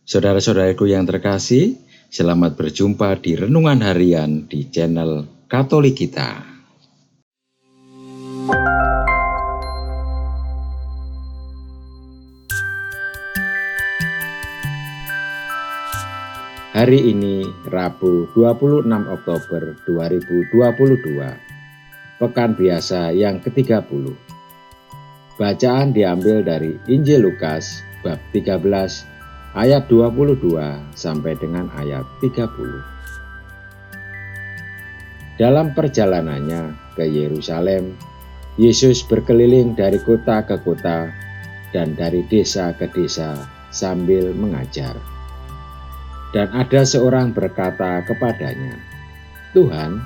Saudara-saudaraku yang terkasih, selamat berjumpa di Renungan Harian di channel Katolik kita. Hari ini Rabu 26 Oktober 2022, Pekan Biasa yang ke-30. Bacaan diambil dari Injil Lukas bab 13 ayat 22 sampai dengan ayat 30. Dalam perjalanannya ke Yerusalem, Yesus berkeliling dari kota ke kota dan dari desa ke desa sambil mengajar. Dan ada seorang berkata kepadanya, "Tuhan,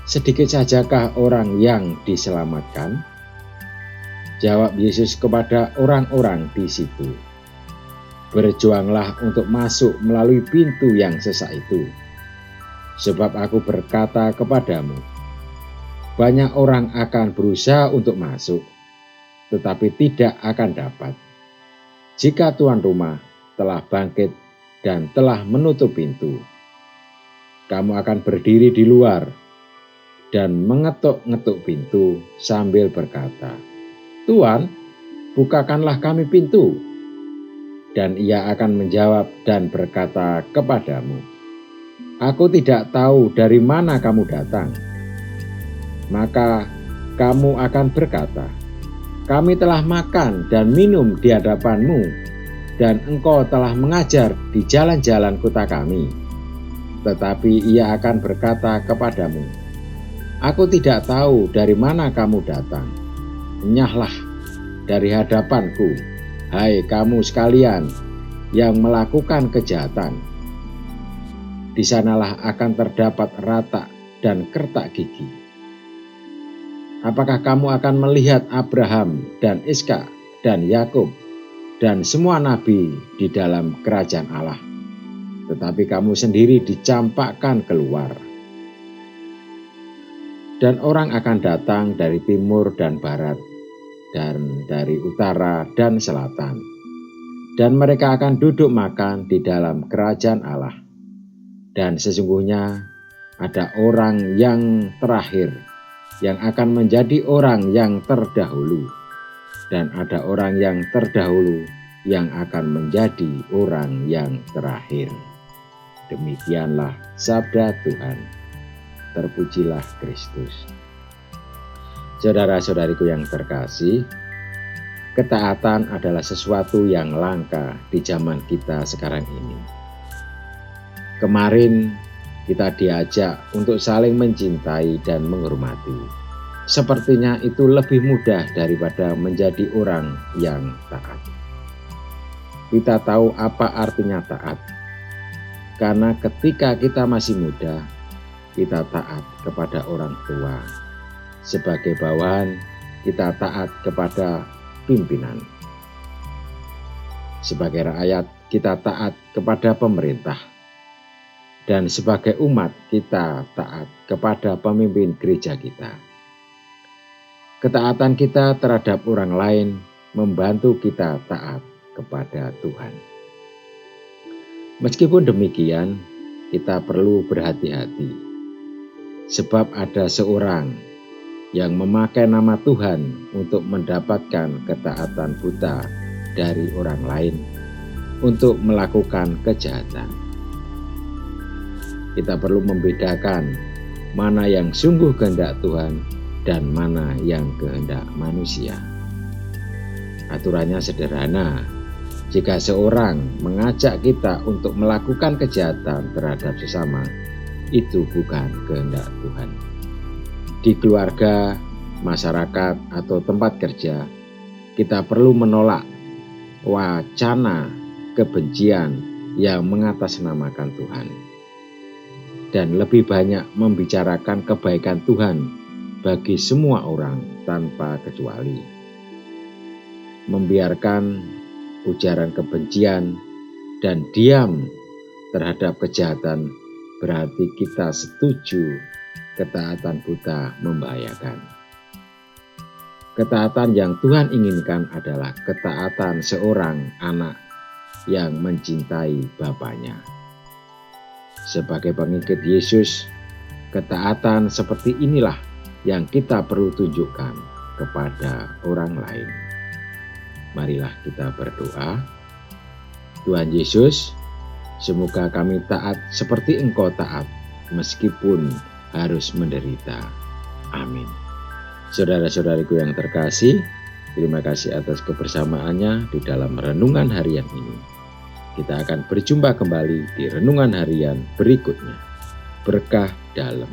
sedikit sajakah orang yang diselamatkan?" Jawab Yesus kepada orang-orang di situ, "Berjuanglah untuk masuk melalui pintu yang sesak itu. Sebab aku berkata kepadamu, banyak orang akan berusaha untuk masuk, tetapi tidak akan dapat. Jika tuan rumah telah bangkit dan telah menutup pintu, kamu akan berdiri di luar dan mengetuk-ngetuk pintu sambil berkata, 'Tuan, bukakanlah kami pintu.' Dan ia akan menjawab dan berkata kepadamu, 'Aku tidak tahu dari mana kamu datang.' Maka kamu akan berkata, 'Kami telah makan dan minum di hadapanmu, dan engkau telah mengajar di jalan-jalan kota kami.' Tetapi ia akan berkata kepadamu, 'Aku tidak tahu dari mana kamu datang. Enyahlah dari hadapanku, hai kamu sekalian yang melakukan kejahatan.' Di sanalah akan terdapat ratak dan kertak gigi. Apakah kamu akan melihat Abraham dan Ishak dan Yakub dan semua nabi di dalam kerajaan Allah, tetapi kamu sendiri dicampakkan keluar? Dan orang akan datang dari timur dan barat, dan dari utara dan selatan, dan mereka akan duduk makan di dalam kerajaan Allah. Dan sesungguhnya ada orang yang terakhir yang akan menjadi orang yang terdahulu, dan ada orang yang terdahulu yang akan menjadi orang yang terakhir." Demikianlah sabda Tuhan. Terpujilah Kristus. Saudara-saudariku yang terkasih, ketaatan adalah sesuatu yang langka di zaman kita sekarang ini. Kemarin kita diajak untuk saling mencintai dan menghormati. Sepertinya itu lebih mudah daripada menjadi orang yang taat. Kita tahu apa artinya taat, karena ketika kita masih muda, kita taat kepada orang tua. Sebagai bawahan, kita taat kepada pimpinan. Sebagai rakyat, kita taat kepada pemerintah. Dan sebagai umat, kita taat kepada pemimpin gereja kita. Ketaatan kita terhadap orang lain membantu kita taat kepada Tuhan. Meskipun demikian, kita perlu berhati-hati. Sebab ada seorang yang memakai nama Tuhan untuk mendapatkan ketaatan buta dari orang lain untuk melakukan kejahatan. Kita perlu membedakan mana yang sungguh kehendak Tuhan dan mana yang kehendak manusia. Aturannya sederhana. Jika seorang mengajak kita untuk melakukan kejahatan terhadap sesama, itu bukan kehendak Tuhan. Di keluarga, masyarakat, atau tempat kerja, kita perlu menolak wacana kebencian yang mengatasnamakan Tuhan, dan lebih banyak membicarakan kebaikan Tuhan bagi semua orang tanpa kecuali. Membiarkan ujaran kebencian dan diam terhadap kejahatan berarti kita setuju ketaatan buta membahayakan. Ketaatan yang Tuhan inginkan adalah ketaatan seorang anak yang mencintai Bapaknya. Sebagai pengikut Yesus, ketaatan seperti inilah yang kita perlu tunjukkan kepada orang lain. Marilah kita berdoa. Tuhan Yesus, semoga kami taat seperti Engkau taat, meskipun harus menderita. Amin. Saudara-saudariku yang terkasih, terima kasih atas kebersamaannya di dalam renungan harian ini. Kita akan berjumpa kembali di renungan harian berikutnya. Berkah dalam.